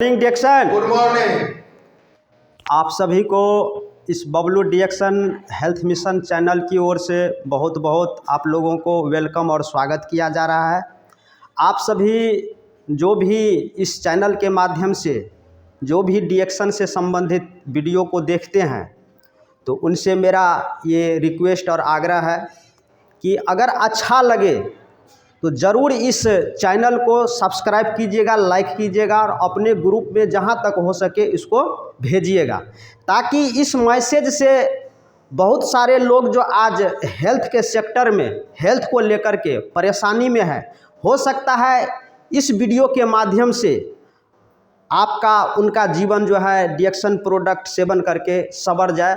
Morning डिएक्शन। Good morning. आप सभी को इस बबलू डिएक्शन हेल्थ मिशन चैनल की ओर से बहुत बहुत आप लोगों को वेलकम और स्वागत किया जा रहा है। आप सभी जो भी इस चैनल के माध्यम से जो भी डिएक्शन से संबंधित वीडियो को देखते हैं तो उनसे मेरा ये रिक्वेस्ट और आग्रह है कि अगर अच्छा लगे तो ज़रूर इस चैनल को सब्सक्राइब कीजिएगा, लाइक कीजिएगा और अपने ग्रुप में जहां तक हो सके इसको भेजिएगा, ताकि इस मैसेज से बहुत सारे लोग जो आज हेल्थ के सेक्टर में हेल्थ को लेकर के परेशानी में है, हो सकता है इस वीडियो के माध्यम से आपका उनका जीवन जो है डिएक्शन प्रोडक्ट सेवन करके संवर जाए,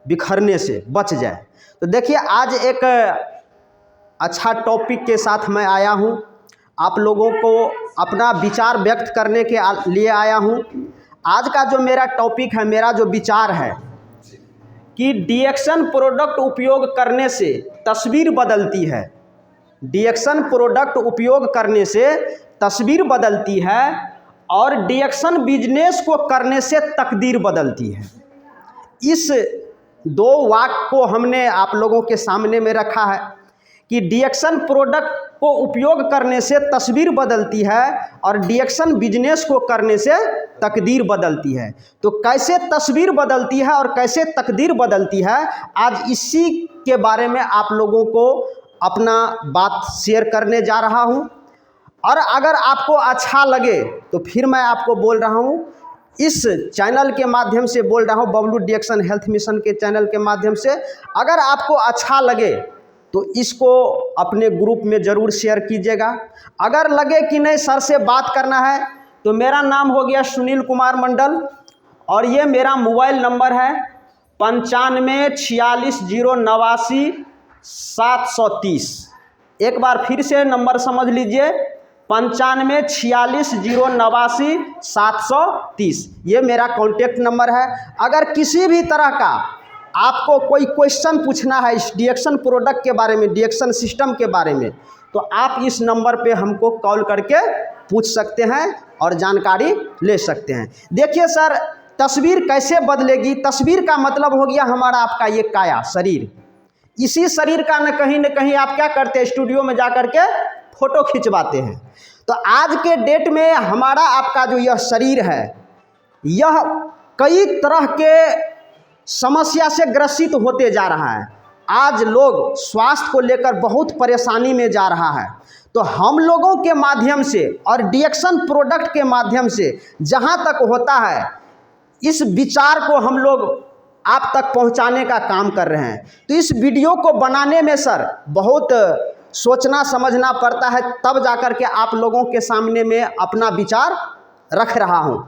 बिखरने से बच जाए। तो देखिए, आज एक अच्छा टॉपिक के साथ मैं आया हूं, आप लोगों को अपना विचार व्यक्त करने के लिए आया हूं। आज का जो मेरा टॉपिक है, मेरा जो विचार है कि डिएक्शन प्रोडक्ट उपयोग करने से तस्वीर बदलती है। डिएक्शन प्रोडक्ट उपयोग करने से तस्वीर बदलती है और डिएक्शन बिजनेस को करने से तकदीर बदलती है। इस दो वाक्य को हमने आप लोगों के सामने में रखा है कि डिएक्शन प्रोडक्ट को उपयोग करने से तस्वीर बदलती है और डिएक्शन बिजनेस को करने से तकदीर बदलती है। तो कैसे तस्वीर बदलती है और कैसे तकदीर बदलती है, आज इसी के बारे में आप लोगों को अपना बात शेयर करने जा रहा हूं। और अगर आपको अच्छा लगे तो फिर मैं आपको बोल रहा हूं, इस चैनल के माध्यम से बोल रहा हूं, बबलू डिएक्शन हेल्थ मिशन के चैनल के माध्यम से, अगर आपको अच्छा लगे तो इसको अपने ग्रुप में ज़रूर शेयर कीजिएगा। अगर लगे कि नहीं सर से बात करना है तो मेरा नाम हो गया सुनील कुमार मंडल और ये मेरा मोबाइल नंबर है 9546098730। एक बार फिर से नंबर समझ लीजिए, 9546098730। ये मेरा कॉन्टेक्ट नंबर है। अगर किसी भी तरह का आपको कोई क्वेश्चन पूछना है इस डिएक्शन प्रोडक्ट के बारे में, डिएक्शन सिस्टम के बारे में, तो आप इस नंबर पे हमको कॉल करके पूछ सकते हैं और जानकारी ले सकते हैं। देखिए सर, तस्वीर कैसे बदलेगी? तस्वीर का मतलब हो गया हमारा आपका ये काया शरीर। इसी शरीर का न कहीं आप क्या करते हैं, स्टूडियो में जा कर के फोटो खिंचवाते हैं। तो आज के डेट में हमारा आपका जो यह शरीर है, यह कई तरह के समस्या से ग्रसित होते जा रहा है। आज लोग स्वास्थ्य को लेकर बहुत परेशानी में जा रहा है। तो हम लोगों के माध्यम से और डिएक्शन प्रोडक्ट के माध्यम से जहां तक होता है, इस विचार को हम लोग आप तक पहुंचाने का काम कर रहे हैं। तो इस वीडियो को बनाने में सर बहुत सोचना समझना पड़ता है, तब जाकर के आप लोगों के सामने में अपना विचार रख रहा हूं।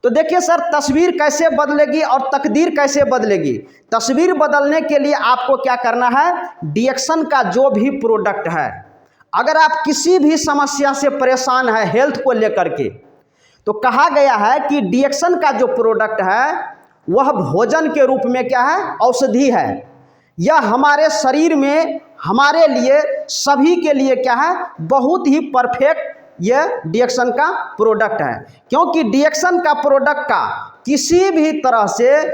तो देखिए सर, तस्वीर कैसे बदलेगी और तकदीर कैसे बदलेगी? तस्वीर बदलने के लिए आपको क्या करना है, डिएक्शन का जो भी प्रोडक्ट है, अगर आप किसी भी समस्या से परेशान है हेल्थ को लेकर के, तो कहा गया है कि डिएक्शन का जो प्रोडक्ट है वह भोजन के रूप में क्या है, औषधि है। यह हमारे शरीर में हमारे लिए सभी के लिए क्या है, बहुत ही परफेक्ट यह डिएक्शन का प्रोडक्ट है। क्योंकि डिएक्शन का प्रोडक्ट का किसी भी तरह से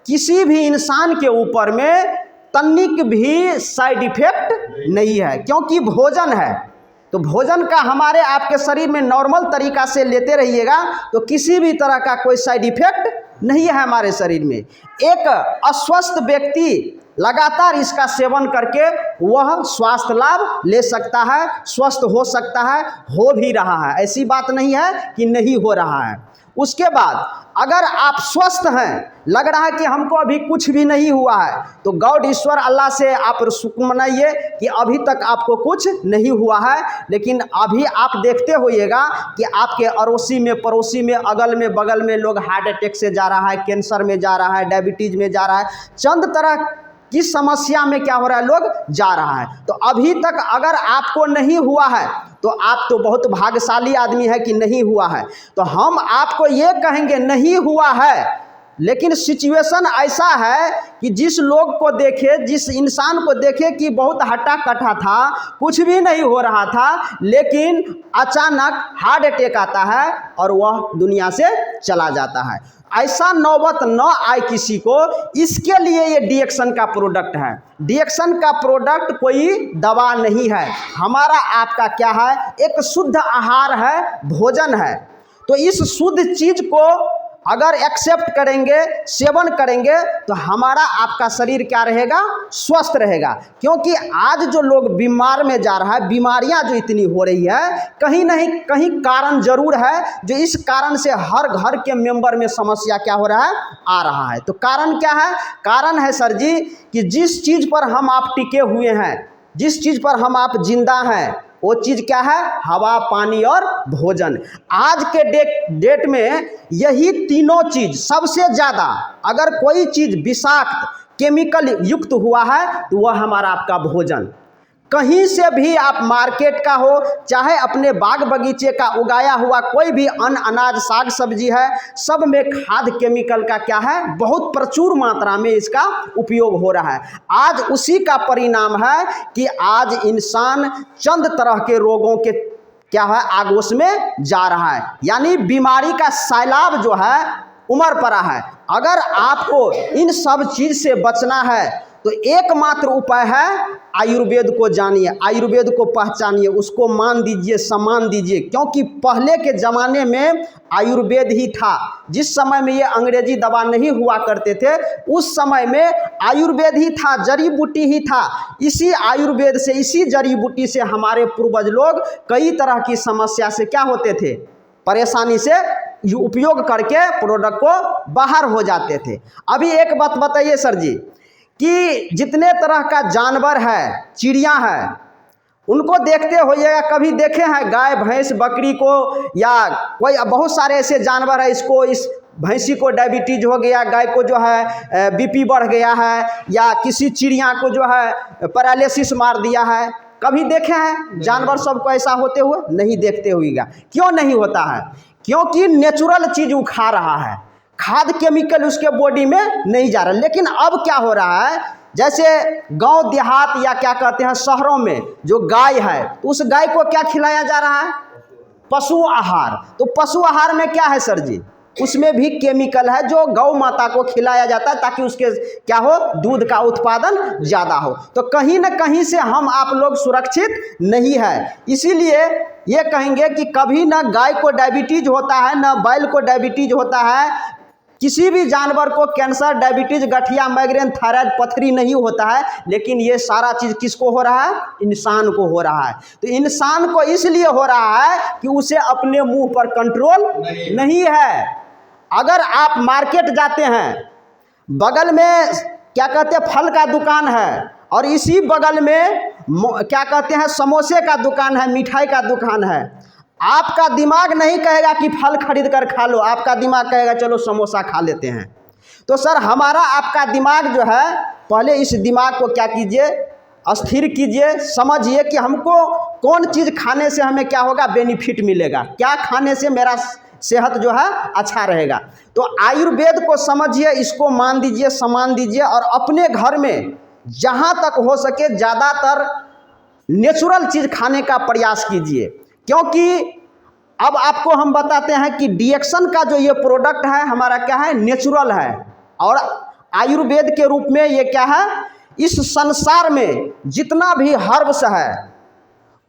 किसी भी इंसान के ऊपर में तनिक भी साइड इफेक्ट नहीं है, क्योंकि भोजन है। तो भोजन का हमारे आपके शरीर में नॉर्मल तरीका से लेते रहिएगा तो किसी भी तरह का कोई साइड इफेक्ट नहीं है हमारे शरीर में। एक अस्वस्थ व्यक्ति लगातार इसका सेवन करके वह स्वास्थ्य लाभ ले सकता है, स्वस्थ हो सकता है, हो भी रहा है। ऐसी बात नहीं है कि नहीं हो रहा है। उसके बाद अगर आप स्वस्थ हैं, लग रहा है कि हमको अभी कुछ भी नहीं हुआ है, तो गॉड ईश्वर अल्लाह से आप शुक्र मनाइए कि अभी तक आपको कुछ नहीं हुआ है। लेकिन अभी आप देखते होइएगा कि आपके अड़ोसी में, पड़ोसी में, अगल में, बगल में लोग हार्ट अटैक से जा रहा है, कैंसर में जा रहा है, डायबिटीज में जा रहा है, चंद तरह की समस्या में क्या हो रहा है, लोग जा रहा है। तो अभी तक अगर आपको नहीं हुआ है तो आप तो बहुत भाग्यशाली आदमी है कि नहीं हुआ है। तो हम आपको ये कहेंगे, नहीं हुआ है, लेकिन सिचुएशन ऐसा है कि जिस लोग को देखे, जिस इंसान को देखे कि बहुत हट्टा कट्टा था, कुछ भी नहीं हो रहा था, लेकिन अचानक हार्ट अटैक आता है और वह दुनिया से चला जाता है। ऐसा नौबत न आए किसी को, इसके लिए ये डीएक्शन का प्रोडक्ट है। डीएक्शन का प्रोडक्ट कोई दवा नहीं है, हमारा आपका क्या है, एक शुद्ध आहार है, भोजन है। तो इस शुद्ध चीज को अगर एक्सेप्ट करेंगे, सेवन करेंगे, तो हमारा आपका शरीर क्या रहेगा, स्वस्थ रहेगा। क्योंकि आज जो लोग बीमार में जा रहा है, बीमारियां जो इतनी हो रही है, कहीं नहीं कहीं कारण जरूर है, जो इस कारण से हर घर के मेंबर में समस्या क्या हो रहा है, आ रहा है। तो कारण क्या है? कारण है सर जी कि जिस चीज़ पर हम आप टिके हुए हैं, जिस चीज़ पर हम आप जिंदा हैं, वो चीज़ क्या है? हवा, पानी और भोजन। आज के डेट में यही तीनों चीज़ सबसे ज़्यादा, अगर कोई चीज़ विषाक्त केमिकल युक्त हुआ है तो वह हमारा आपका भोजन। कहीं से भी आप मार्केट का हो, चाहे अपने बाग बगीचे का उगाया हुआ कोई भी अन्न, अनाज, साग सब्जी है, सब में खाद केमिकल का क्या है, बहुत प्रचुर मात्रा में इसका उपयोग हो रहा है। आज उसी का परिणाम है कि आज इंसान चंद तरह के रोगों के क्या है, आगोश में जा रहा है। यानी बीमारी का सैलाब जो है उमड़ पड़ा है। अगर आपको इन सब चीज़ से बचना है तो एकमात्र उपाय है, आयुर्वेद को जानिए, आयुर्वेद को पहचानिए, उसको मान दीजिए, सम्मान दीजिए। क्योंकि पहले के ज़माने में आयुर्वेद ही था। जिस समय में ये अंग्रेजी दवा नहीं हुआ करते थे, उस समय में आयुर्वेद ही था, जड़ी बूटी ही था। इसी आयुर्वेद से, इसी जड़ी बूटी से हमारे पूर्वज लोग कई तरह की समस्या से क्या होते थे, परेशानी से उपयोग करके प्रोडक्ट को बाहर हो जाते थे। अभी एक बात बताइए सर जी कि जितने तरह का जानवर है, चिड़िया है, उनको देखते होइएगा, कभी देखे हैं गाय, भैंस, बकरी को, या कोई बहुत सारे ऐसे जानवर है, इसको, इस भैंसी को डायबिटीज हो गया, गाय को जो है बीपी बढ़ गया है, या किसी चिड़िया को जो है पैरालिसिस मार दिया है, कभी देखे हैं जानवर सबको ऐसा होते हुए? नहीं देखते हुएगा। क्यों नहीं होता है? क्योंकि नेचुरल चीज़ वो खा रहा है, खाद केमिकल उसके बॉडी में नहीं जा रहा। लेकिन अब क्या हो रहा है, जैसे गांव देहात या क्या कहते हैं शहरों में जो गाय है, तो उस गाय को क्या खिलाया जा रहा है? पशु आहार। तो पशु आहार में क्या है सर जी? उसमें भी केमिकल है जो गौ माता को खिलाया जाता है ताकि उसके क्या हो, दूध का उत्पादन ज़्यादा हो। तो कहीं ना कहीं से हम आप लोग सुरक्षित नहीं है। इसीलिए ये कहेंगे कि कभी ना गाय को डायबिटीज होता है, ना बैल को डायबिटीज होता है, किसी भी जानवर को कैंसर, डायबिटीज, गठिया, माइग्रेन, थायराइड, पथरी नहीं होता है। लेकिन ये सारा चीज़ किसको हो रहा है? इंसान को हो रहा है। तो इंसान को इसलिए हो रहा है कि उसे अपने मुंह पर कंट्रोल नहीं है। अगर आप मार्केट जाते हैं, बगल में क्या कहते हैं फल का दुकान है, और इसी बगल में क्या कहते हैं समोसे का दुकान है, मिठाई का दुकान है, आपका दिमाग नहीं कहेगा कि फल खरीद कर खा लो, आपका दिमाग कहेगा चलो समोसा खा लेते हैं। तो सर हमारा आपका दिमाग जो है, पहले इस दिमाग को क्या कीजिए, स्थिर कीजिए, समझिए कि हमको कौन चीज़ खाने से हमें क्या होगा, बेनिफिट मिलेगा, क्या खाने से मेरा सेहत जो है अच्छा रहेगा। तो आयुर्वेद को समझिए, इसको मान दीजिए, सम्मान दीजिए, और अपने घर में जहाँ तक हो सके ज़्यादातर नेचुरल चीज़ खाने का प्रयास कीजिए। क्योंकि अब आपको हम बताते हैं कि डीएक्शन का जो ये प्रोडक्ट है हमारा क्या है, नेचुरल है, और आयुर्वेद के रूप में ये क्या है, इस संसार में जितना भी हर्ब्स है,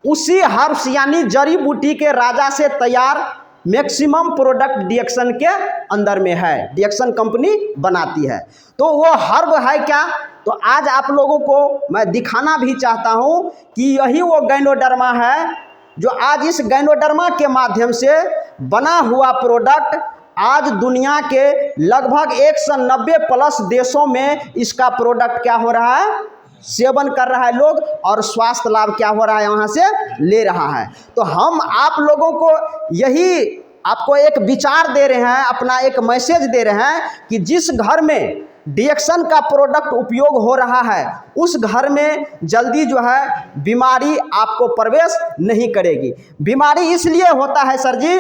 उसी हर्ब्स यानी जड़ी बूटी के राजा से तैयार मैक्सिमम प्रोडक्ट डीएक्शन के अंदर में है, डीएक्शन कंपनी बनाती है। तो वो हर्ब है क्या, तो आज आप लोगों को मैं दिखाना भी चाहता हूँ कि यही वो गैनोडर्मा है, जो आज इस गैनोडर्मा के माध्यम से बना हुआ प्रोडक्ट आज दुनिया के लगभग 190 प्लस देशों में इसका प्रोडक्ट क्या हो रहा है, सेवन कर रहा है लोग, और स्वास्थ्य लाभ क्या हो रहा है, यहाँ से ले रहा है। तो हम आप लोगों को यही आपको एक विचार दे रहे हैं, अपना एक मैसेज दे रहे हैं कि जिस घर में डीएक्शन का प्रोडक्ट उपयोग हो रहा है, उस घर में जल्दी जो है बीमारी आपको प्रवेश नहीं करेगी। बीमारी इसलिए होता है सर जी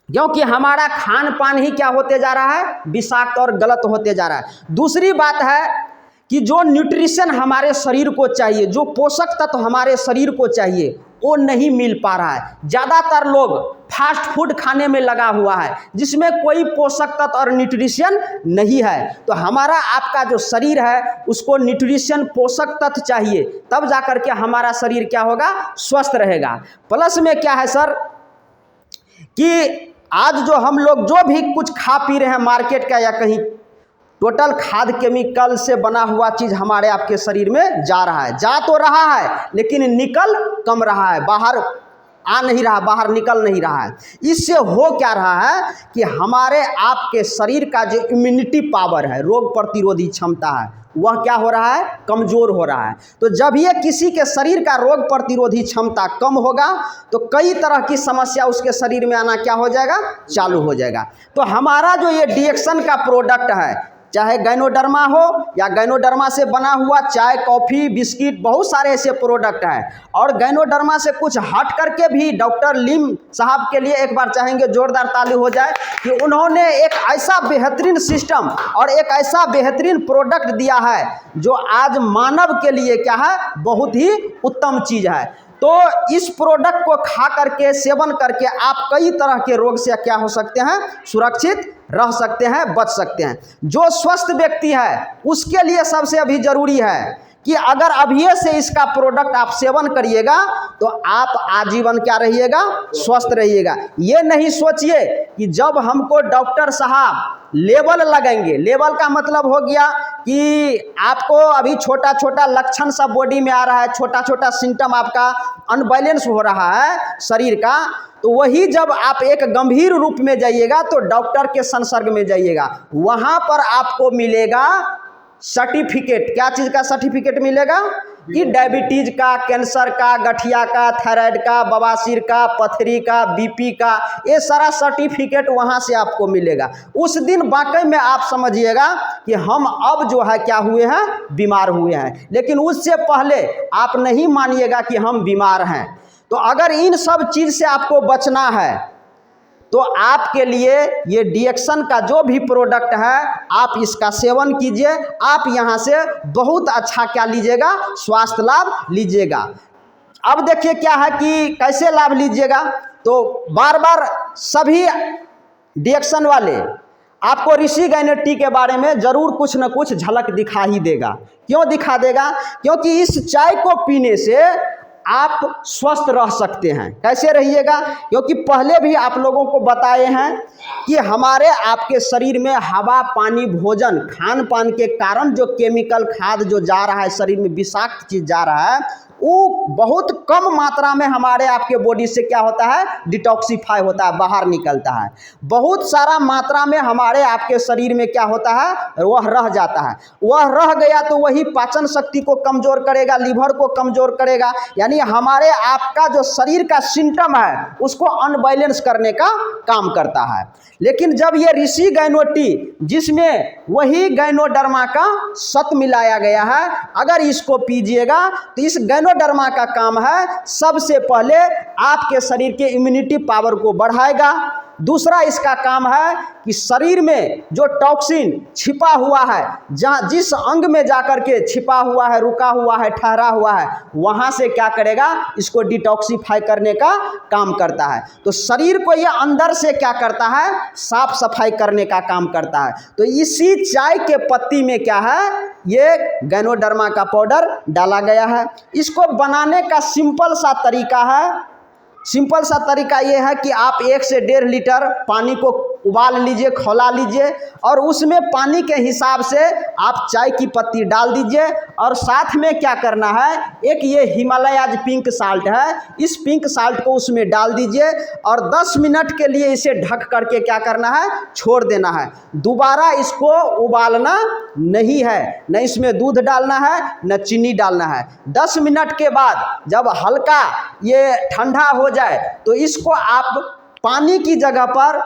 क्योंकि हमारा खान पान ही क्या होते जा रहा है, विषाक्त और गलत होते जा रहा है। दूसरी बात है कि जो न्यूट्रिशन हमारे शरीर को चाहिए, जो पोषक तत्व हमारे शरीर को चाहिए, वो नहीं मिल पा रहा है। ज़्यादातर लोग फास्ट फूड खाने में लगा हुआ है, जिसमें कोई पोषक तत्व और न्यूट्रिशन नहीं है। तो हमारा आपका जो शरीर है उसको न्यूट्रिशन पोषक तत्व चाहिए, तब जाकर के हमारा शरीर क्या होगा, स्वस्थ रहेगा। प्लस में क्या है सर कि आज जो हम लोग जो भी कुछ खा पी रहे हैं मार्केट का या कहीं, टोटल खाद केमिकल से बना हुआ चीज़ हमारे आपके शरीर में जा रहा है, जा तो रहा है लेकिन निकल कम रहा है, बाहर आ नहीं रहा, बाहर निकल नहीं रहा है। इससे हो क्या रहा है कि हमारे आपके शरीर का जो इम्यूनिटी पावर है, रोग प्रतिरोधी क्षमता है, वह क्या हो रहा है, कमज़ोर हो रहा है। तो जब ये किसी के शरीर का रोग प्रतिरोधी क्षमता कम होगा तो कई तरह की समस्या उसके शरीर में आना क्या हो जाएगा, चालू हो जाएगा। तो हमारा जो ये डीएक्सन का प्रोडक्ट है, चाहे गायनोडर्मा हो या गायनोडर्मा से बना हुआ चाय, कॉफ़ी, बिस्किट, बहुत सारे ऐसे प्रोडक्ट हैं। और गायनोडर्मा से कुछ हट करके भी डॉक्टर लिम साहब के लिए एक बार चाहेंगे जोरदार ताली हो जाए कि उन्होंने एक ऐसा बेहतरीन सिस्टम और एक ऐसा बेहतरीन प्रोडक्ट दिया है जो आज मानव के लिए क्या है, बहुत ही उत्तम चीज़ है। तो इस प्रोडक्ट को खा करके, सेवन करके आप कई तरह के रोग से क्या हो सकते हैं, सुरक्षित रह सकते हैं, बच सकते हैं। जो स्वस्थ व्यक्ति है उसके लिए सबसे अभी ज़रूरी है कि अगर अभी से इसका प्रोडक्ट आप सेवन करिएगा तो आप आजीवन क्या रहिएगा, स्वस्थ रहिएगा। ये नहीं सोचिए कि जब हमको डॉक्टर साहब लेवल लगेंगे, लेवल का मतलब हो गया कि आपको अभी छोटा छोटा लक्षण सब बॉडी में आ रहा है, छोटा छोटा सिम्टम आपका अनबैलेंस हो रहा है शरीर का, तो वही जब आप एक गंभीर रूप में जाइएगा तो डॉक्टर के संसर्ग में जाइएगा, वहाँ पर आपको मिलेगा सर्टिफिकेट। क्या चीज़ का सर्टिफिकेट मिलेगा कि डायबिटीज का, कैंसर का, गठिया का, थायराइड का, बवासीर का, पथरी का, बीपी का, ये सारा सर्टिफिकेट वहाँ से आपको मिलेगा। उस दिन वाकई में आप समझिएगा कि हम अब जो है क्या हुए हैं, बीमार हुए हैं। लेकिन उससे पहले आप नहीं मानिएगा कि हम बीमार हैं। तो अगर इन सब चीज़ से आपको बचना है तो आपके लिए ये डीएक्सन का जो भी प्रोडक्ट है आप इसका सेवन कीजिए। आप यहाँ से बहुत अच्छा क्या लीजिएगा, स्वास्थ्य लाभ लीजिएगा। अब देखिए क्या है कि कैसे लाभ लीजिएगा। तो बार बार सभी डीएक्सन वाले आपको ऋषि गायनेटी के बारे में ज़रूर कुछ न कुछ झलक दिखा ही देगा। क्यों दिखा देगा? क्योंकि इस चाय को पीने से आप स्वस्थ रह सकते हैं। कैसे रहिएगा? क्योंकि पहले भी आप लोगों को बताए हैं कि हमारे आपके शरीर में हवा, पानी, भोजन, खान पान के कारण जो केमिकल खाद जो जा रहा है शरीर में, विषाक्त चीज़ जा रहा है, वो बहुत कम मात्रा में हमारे आपके बॉडी से क्या होता है, डिटॉक्सिफाई होता है, बाहर निकलता है। बहुत सारा मात्रा में हमारे आपके शरीर में क्या होता है, वह रह जाता है। वह रह गया तो वही पाचन शक्ति को कमज़ोर करेगा, लीवर को कमज़ोर करेगा, यानी हमारे आपका जो शरीर का सिम्टम है उसको अनबैलेंस करने का काम करता है। लेकिन जब ये ऋषि गायनोटी, जिसमें वही गायनोडर्मा का सत्व मिलाया गया है, अगर इसको पीजिएगा तो इस गायनोडर्मा का काम है सबसे पहले आपके शरीर के इम्यूनिटी पावर को बढ़ाएगा। दूसरा इसका काम है कि शरीर में जो टॉक्सिन छिपा हुआ है, जहाँ जिस अंग में जाकर के छिपा हुआ है, रुका हुआ है, ठहरा हुआ है, वहाँ से क्या करेगा, इसको डिटॉक्सिफाई करने का काम करता है। तो शरीर को ये अंदर से क्या करता है, साफ सफाई करने का काम करता है। तो इसी चाय के पत्ती में क्या है, ये गायनोडर्मा का पाउडर डाला गया है। इसको बनाने का सिंपल सा तरीका है। सिंपल सा तरीका ये है कि आप 1 से 1.5 लीटर पानी को उबाल लीजिए, खौला लीजिए, और उसमें पानी के हिसाब से आप चाय की पत्ती डाल दीजिए। और साथ में क्या करना है, एक ये हिमालयाज पिंक साल्ट है, इस पिंक साल्ट को उसमें डाल दीजिए और 10 मिनट के लिए इसे ढक करके क्या करना है, छोड़ देना है। दोबारा इसको उबालना नहीं है, न इसमें दूध डालना है, न चीनी डालना है। 10 मिनट के बाद जब हल्का ये ठंडा हो जाए तो इसको आप पानी की जगह पर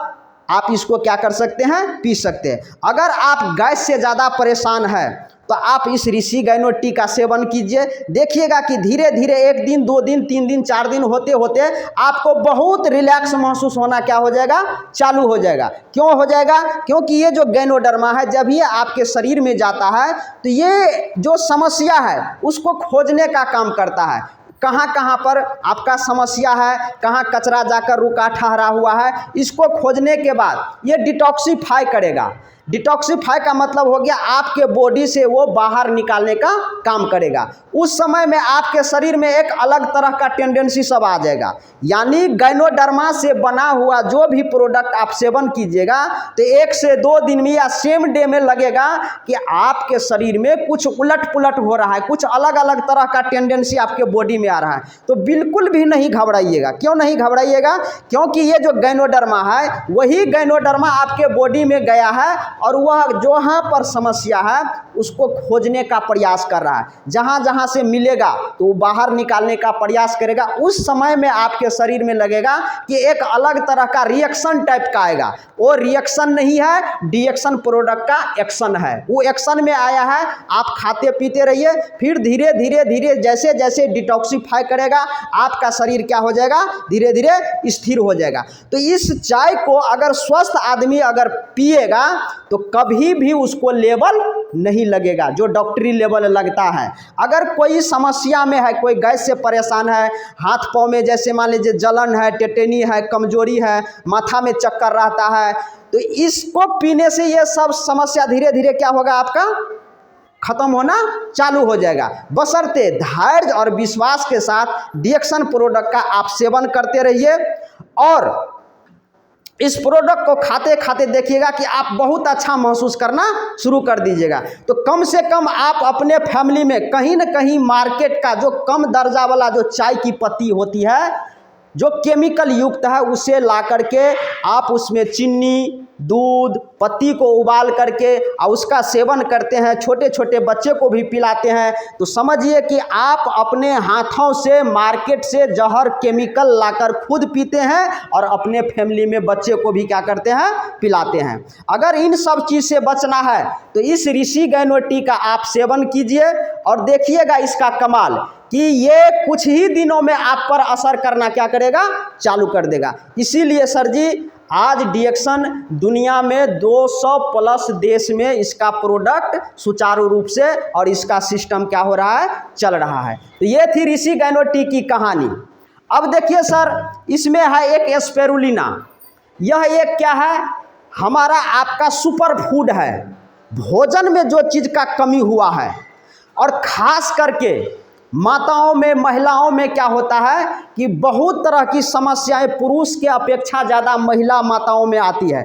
आप इसको क्या कर सकते हैं, पी सकते हैं। अगर आप गैस से ज़्यादा परेशान है तो आप इस ऋषि गायनो टी का सेवन कीजिए। देखिएगा कि धीरे धीरे 1 दिन 2 दिन 3 दिन 4 दिन होते होते आपको बहुत रिलैक्स महसूस होना क्या हो जाएगा, चालू हो जाएगा। क्यों हो जाएगा? क्योंकि ये जो गैनोडर्मा है जब ये आपके शरीर में जाता है तो ये जो समस्या है उसको खोजने का काम करता है। कहाँ कहाँ पर आपका समस्या है, कहाँ कचरा जाकर रुका ठहरा हुआ है, इसको खोजने के बाद ये डिटॉक्सिफाई करेगा। डिटॉक्सिफाई का मतलब हो गया आपके बॉडी से वो बाहर निकालने का काम करेगा। उस समय में आपके शरीर में एक अलग तरह का टेंडेंसी सब आ जाएगा। यानी गैनोडर्मा से बना हुआ जो भी प्रोडक्ट आप सेवन कीजिएगा तो 1 से 2 दिन में या सेम डे में लगेगा कि आपके शरीर में कुछ उलट पुलट हो रहा है, कुछ अलग अलग तरह का टेंडेंसी आपके बॉडी में आ रहा है। तो बिल्कुल भी नहीं घबराइएगा। क्यों नहीं घबराइएगा? क्योंकि ये जो गैनोडर्मा है वही गैनोडर्मा आपके बॉडी में गया है और वह जो यहाँ पर समस्या है उसको खोजने का प्रयास कर रहा है। जहाँ जहाँ से मिलेगा तो वो बाहर निकालने का प्रयास करेगा। उस समय में आपके शरीर में लगेगा कि एक अलग तरह का रिएक्शन टाइप का आएगा। वो रिएक्शन नहीं है, डिएक्शन प्रोडक्ट का एक्शन है। वो एक्शन में आया है, आप खाते पीते रहिए, फिर धीरे धीरे धीरे जैसे जैसे डिटॉक्सिफाई करेगा आपका शरीर क्या हो जाएगा, धीरे धीरे स्थिर हो जाएगा। तो इस चाय को अगर स्वस्थ आदमी अगर पिएगा तो कभी भी उसको लेवल नहीं लगेगा जो डॉक्टरी लेवल लगता है। अगर कोई समस्या में है, कोई गैस से परेशान है, हाथ पाँव में जैसे मान लीजिए जलन है, टेटनी है, कमजोरी है, माथा में चक्कर रहता है, तो इसको पीने से ये सब समस्या धीरे धीरे क्या होगा, आपका खत्म होना चालू हो जाएगा। बशर्ते धैर्य और विश्वास के साथ डिएक्शन प्रोडक्ट का आप सेवन करते रहिए और इस प्रोडक्ट को खाते खाते देखिएगा कि आप बहुत अच्छा महसूस करना शुरू कर दीजिएगा। तो कम से कम आप अपने फैमिली में कहीं न कहीं मार्केट का जो कम दर्जा वाला जो चाय की पत्ती होती है जो केमिकल युक्त है उसे ला करके आप उसमें चीनी, दूध, पत्ती को उबाल करके और उसका सेवन करते हैं, छोटे छोटे बच्चे को भी पिलाते हैं, तो समझिए कि आप अपने हाथों से मार्केट से जहर केमिकल लाकर खुद पीते हैं और अपने फैमिली में बच्चे को भी क्या करते हैं, पिलाते हैं। अगर इन सब चीज़ से बचना है तो इस ऋषि गायनो टी का आप सेवन कीजिए और देखिएगा इसका कमाल कि ये कुछ ही दिनों में आप पर असर करना क्या करेगा, चालू कर देगा। इसीलिए सर जी आज डिएक्शन दुनिया में 200 प्लस देश में इसका प्रोडक्ट सुचारू रूप से और इसका सिस्टम क्या हो रहा है, चल रहा है। तो ये थी ऋषि गायनो टी की कहानी। अब देखिए सर, इसमें है एक स्पिरुलिना। यह एक क्या है, हमारा आपका सुपर फूड है। भोजन में जो चीज़ का कमी हुआ है और ख़ास करके माताओं में, महिलाओं में क्या होता है कि बहुत तरह की समस्याएं पुरुष के अपेक्षा ज़्यादा महिला माताओं में आती है।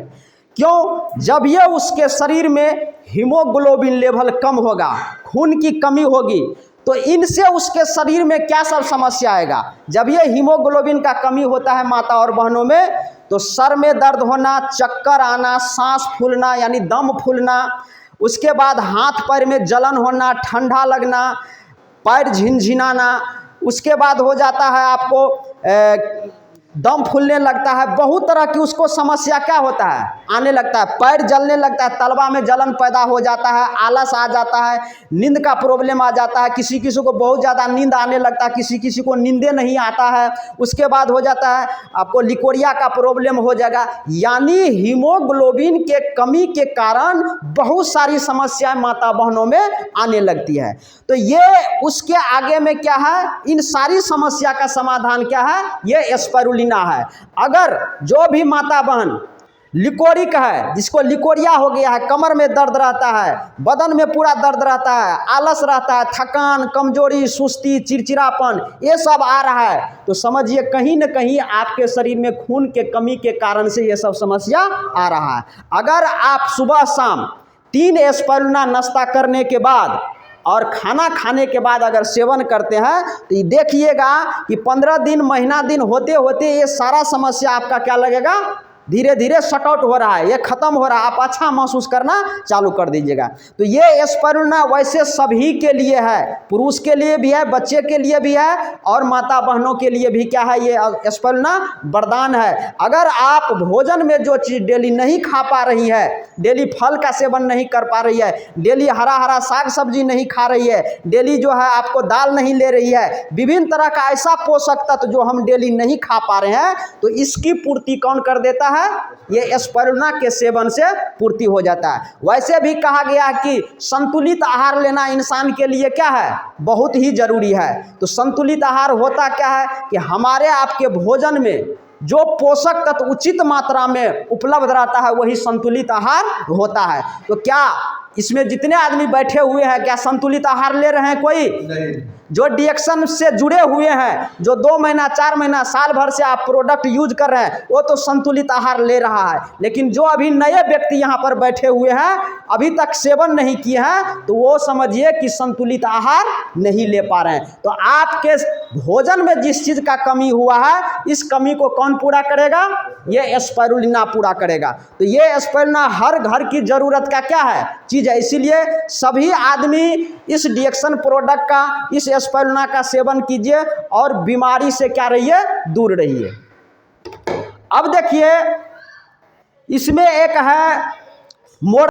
क्यों? जब ये उसके शरीर में हीमोग्लोबिन लेवल कम होगा, खून की कमी होगी, तो इनसे उसके शरीर में क्या सब समस्या आएगा। जब ये हीमोग्लोबिन का कमी होता है माता और बहनों में तो सर में दर्द होना, चक्कर आना, सांस फूलना यानी दम फूलना, उसके बाद हाथ पैर में जलन होना, ठंडा लगना, पैर झिनझिनाना, उसके बाद हो जाता है आपको दम फूलने लगता है। बहुत तरह की उसको समस्या क्या होता है, आने लगता है, पैर जलने लगता है, तलवा में जलन पैदा हो जाता है, आलस आ जाता है, नींद का प्रॉब्लम आ जाता है, किसी किसी को बहुत ज़्यादा नींद आने लगता है, किसी किसी को नींदे नहीं आता है। उसके बाद हो जाता है आपको लिकोरिया का प्रॉब्लम हो जाएगा। यानी हीमोग्लोबिन के कमी के कारण बहुत सारी समस्याएं माता बहनों में आने लगती है। तो ये उसके आगे में क्या है, इन सारी समस्या का समाधान क्या है, ये स्पिरुलिना है। अगर जो भी माता बहन लिकोरिक है, जिसको लिकोरिया हो गया है, कमर में दर्द रहता है, बदन में पूरा दर्द रहता है, आलस रहता है, थकान, कमजोरी, सुस्ती, चिड़चिड़ापन, ये सब आ रहा है, तो समझिए कहीं न कहीं आपके शरीर में खून के कमी के कारण से ये सब समस्या आ रहा है। अगर आप सुबह शाम 3 स्पिरुलिना नाश्ता करने के बाद और खाना खाने के बाद अगर सेवन करते हैं तो देखिएगा कि 15 दिन, महीना दिन होते होते ये सारा समस्या आपका क्या लगेगा, धीरे धीरे शट आउट हो रहा है, ये ख़त्म हो रहा है, आप अच्छा महसूस करना चालू कर दीजिएगा। तो ये स्पाइरुलिना वैसे सभी के लिए है, पुरुष के लिए भी है, बच्चे के लिए भी है और माता बहनों के लिए भी क्या है, ये स्पाइरुलिना वरदान है। अगर आप भोजन में जो चीज़ डेली नहीं खा पा रही है, डेली फल का सेवन नहीं कर पा रही है, डेली हरा हरा साग सब्जी नहीं खा रही है, डेली जो है आपको दाल नहीं ले रही है, विभिन्न तरह का ऐसा पोषक तत्व जो हम डेली नहीं खा पा रहे हैं, तो इसकी पूर्ति कौन कर देता है, ये स्पाइरुलिना के सेवन से पूर्ति हो जाता है। वैसे भी कहा गया है कि संतुलित आहार लेना इंसान के लिए क्या है, बहुत ही जरूरी है। तो संतुलित आहार होता क्या है कि हमारे आपके भोजन में जो पोषक तत्व उचित मात्रा में उपलब्ध रहता है वही संतुलित आहार होता है। तो क्या इसमें जितने आदमी बैठे हुए हैं क्या संतुलित आहार ले रहे हैं? कोई नहीं। जो डिएक्शन से जुड़े हुए हैं, जो 2 महीना 4 महीना साल भर से आप प्रोडक्ट यूज कर रहे हैं, वो तो संतुलित आहार ले रहा है। लेकिन जो अभी नए व्यक्ति यहाँ पर बैठे हुए हैं, अभी तक सेवन नहीं किए हैं, तो वो समझिए कि संतुलित आहार नहीं ले पा रहे हैं। तो आपके भोजन में जिस चीज़ का कमी हुआ है, इस कमी को कौन पूरा करेगा? ये स्पाइरुलिना पूरा करेगा। तो ये स्पाइरुलिना हर घर की ज़रूरत का क्या है, चीज़ है। इसीलिए सभी आदमी इस डिएक्शन प्रोडक्ट का, इस स्पाइरुलिना का सेवन कीजिए और बीमारी से क्या रहिए, दूर रहिए। अब देखिए इसमें एक है मोर